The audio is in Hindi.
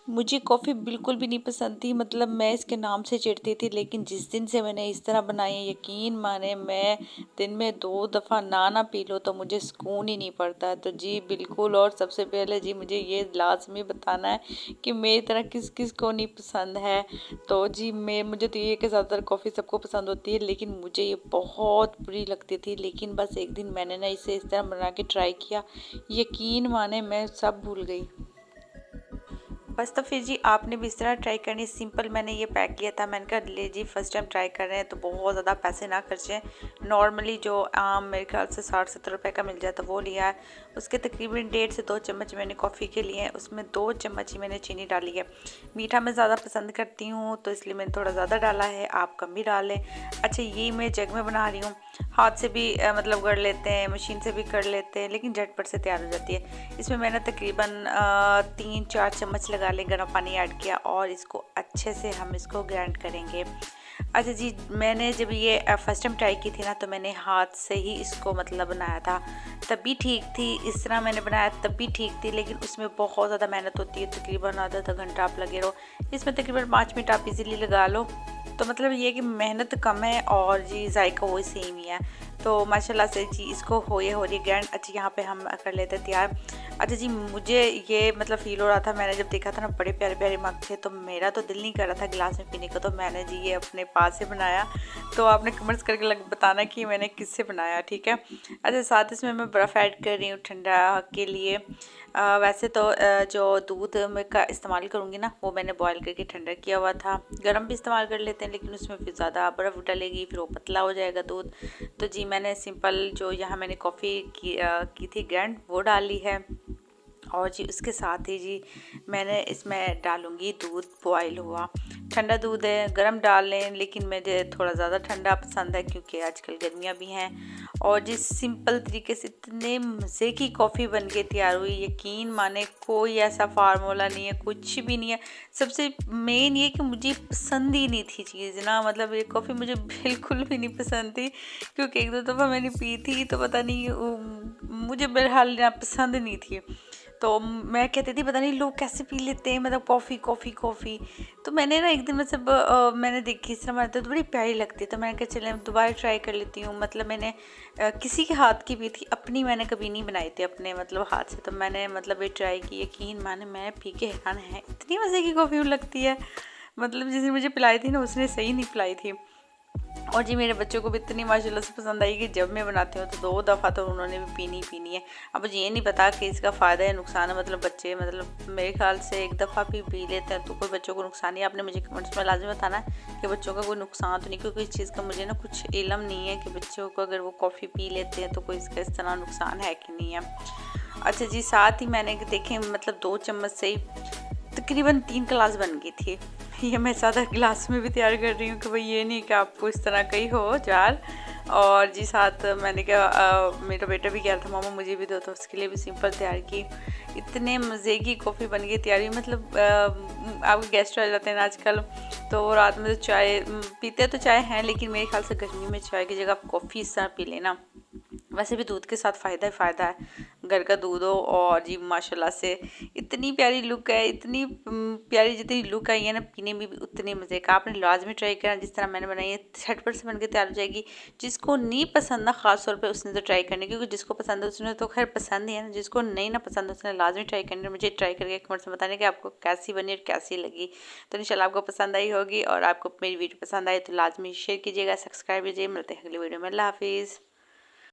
मुझे कॉफ़ी बिल्कुल भी नहीं पसंद थी, मतलब मैं इसके नाम से चिढ़ती थी, लेकिन जिस दिन से मैंने इस तरह बनाई है, यकीन माने मैं दिन में 2 दफ़ा ना पी लो तो मुझे सुकून ही नहीं पड़ता। तो जी बिल्कुल, और सबसे पहले जी मुझे ये लाज़मी बताना है कि मेरी तरह किस-किस को नहीं पसंद है। तो जी मुझे तो ये है कि ज़्यादातर कॉफ़ी सबको पसंद होती है, लेकिन मुझे ये बहुत बुरी लगती थी। लेकिन बस एक दिन मैंने ना इसे इस तरह बना के ट्राई किया, यकीन माने मैं सब भूल गई। बस तो फिर जी आपने भी इस तरह ट्राई करनी। सिंपल मैंने ये पैक किया था, मैंने कहा ले जी फर्स्ट टाइम ट्राई कर रहे हैं तो बहुत ज़्यादा पैसे ना खर्चें। नॉर्मली जो आम मेरे ख्याल से 60-70 रुपए का मिल जाता वो लिया है। उसके तकरीबन 1.5 से 2 चम्मच मैंने कॉफ़ी के लिए हैं, उसमें 2 चम्मच ही मैंने चीनी डाली है। मीठा मैं ज़्यादा पसंद करती हूँ तो इसलिए मैंने थोड़ा ज़्यादा डाला है, आप कम भी डालें। अच्छा, ये मैं जग में बना रही हूँ, हाथ से भी मतलब कर लेते हैं, मशीन से भी कर लेते हैं, लेकिन झटपट से तैयार हो जाती है। इसमें मैंने तकरीबन 3-4 चम्मच लगा ले गर्म पानी ऐड किया और इसको अच्छे से हम इसको ग्राइंड करेंगे। अच्छा जी, मैंने जब ये फर्स्ट टाइम ट्राई की थी ना तो मैंने हाथ से ही इसको मतलब बनाया था, तब भी ठीक थी। इस तरह मैंने बनाया तब भी ठीक थी, लेकिन उसमें बहुत ज़्यादा मेहनत होती है, तकरीबन आधा घंटा आप लगे रहो। इसमें तकरीबन 5 मिनट आप इजीली लगा लो। तो मतलब ये कि मेहनत कम है और जी जायका वही सेम ही है। तो माशाल्लाह से जी इसको हो रही है ग्रैंड। अच्छा, यहाँ पे हम कर लेते हैं तैयार। अच्छा जी, मुझे ये मतलब फ़ील हो रहा था, मैंने जब देखा था ना बड़े प्यारे प्यारे मग थे तो मेरा तो दिल नहीं कर रहा था गिलास में पीने का, तो मैंने जी ये अपने पास से बनाया। तो आपने कमेंट्स करके बताना कि मैंने किससे बनाया, ठीक है। अच्छा, साथ इसमें मैं बर्फ़ ऐड कर रही हूँ ठंडा के लिए। वैसे तो जो दूध में का इस्तेमाल करूँगी ना वो मैंने बॉयल करके ठंडा किया हुआ था। गर्म भी इस्तेमाल कर लेते हैं, लेकिन उसमें फिर ज़्यादा बर्फ़ डलेगी, फिर वो पतला हो जाएगा दूध। तो जी मैंने सिंपल जो यहाँ मैंने कॉफ़ी की थी ग्रैंड वो डाली है। और जी उसके साथ ही जी मैंने इसमें डालूँगी दूध बॉयल हुआ। ठंडा दूध है, गरम डाल लें, लेकिन मुझे थोड़ा ज़्यादा ठंडा पसंद है क्योंकि आजकल गर्मियाँ भी हैं। और जी सिंपल तरीके से इतने मज़े की कॉफ़ी बन के तैयार हुई, यकीन माने कोई ऐसा फार्मूला नहीं है, कुछ भी नहीं है। सबसे मेन ये कि मुझे पसंद ही नहीं थी चीज़ ना, मतलब ये कॉफ़ी मुझे बिल्कुल भी नहीं पसंद थी, क्योंकि 1-2 दफ़ा मैंने पी थी तो पता नहीं मुझे बहरहाल ना पसंद नहीं थी। तो मैं कहती थी पता नहीं लोग कैसे पी लेते हैं, मतलब कॉफ़ी कॉफ़ी कॉफ़ी। तो मैंने ना एक दिन मतलब मैंने देखी इस तरह बनाते तो बड़ी प्यारी लगती है, तो मैंने कहा चले दोबारा ट्राई कर लेती हूँ। मतलब मैंने किसी के हाथ की पी थी, अपनी मैंने कभी नहीं बनाई थी अपने मतलब हाथ से। तो मैंने मतलब ये ट्राई की, यकीन माने मैं पी के हैरान है, इतनी मज़े की कॉफ़ी लगती है। मतलब जिसने मुझे पिलाई थी ना उसने सही नहीं पिलाई थी। और जी मेरे बच्चों को भी इतनी माशाल्लाह से पसंद आई कि जब मैं बनाती हूँ तो 2 दफ़ा तो उन्होंने भी पीनी ही पीनी है। अब मुझे ये नहीं पता कि इसका फ़ायदा या नुकसान है, मतलब बच्चे मतलब मेरे ख़्याल से 1 दफ़ा भी पी लेते हैं तो कोई बच्चों को नुकसान नहीं है। आपने मुझे कमेंट्स में लाज़मी बताना है कि बच्चों का कोई नुकसान तो नहीं, क्योंकि इस चीज़ का मुझे ना कुछ इल्म नहीं है कि बच्चों को अगर वो कॉफ़ी पी लेते हैं तो कोई इसका इस तरह नुकसान है कि नहीं है। अच्छा जी, साथ ही मैंने देखें मतलब 2 चम्मच से ही तकरीबन 3 गिलास बन गई थी। ये मैं ज़्यादा गिलास में भी तैयार कर रही हूँ कि भाई ये नहीं कि आपको इस तरह का ही हो जार। और जी साथ मैंने कहा मेरा बेटा भी कह रहा था मामा मुझे भी दो, तो उसके लिए भी सिंपल तैयार की। इतने मज़े की कॉफ़ी बन गई तैयारी, मतलब आपके गेस्ट आ जाते हैं ना आजकल, तो रात में तो चाय पीते तो चाय हैं, लेकिन मेरे ख्याल से गर्मी में चाय की जगह आप कॉफ़ी इस तरह पी लेना। वैसे भी दूध के साथ फ़ायदा ही फ़ायदा है, घर का दूध हो। और जी माशाल्लाह से इतनी प्यारी लुक है, इतनी प्यारी जितनी लुक आई है ना, पीने में भी उतने मज़े का। आपने लाजमी ट्राई करना, जिस तरह मैंने बनाई है झटपट से बन के तैयार हो जाएगी। जिसको नहीं पसंद ना ख़ास तौर पे उसने तो ट्राई करनी, क्योंकि जिसको पसंद है उसने तो खैर पसंद ही है ना, जिसको नहीं ना पसंद उसने लाजमी ट्राई करनी। मुझे ट्राई करके कमेंट्स में बताना कि आपको कैसी बनी और कैसी लगी। तो इंशाल्लाह आपको पसंद आई होगी, और आपको मेरी वीडियो पसंद आई तो लाजमी शेयर कीजिएगा, सब्सक्राइब कीजिए। मिलते हैं अगली वीडियो में। अल्लाह हाफिज़।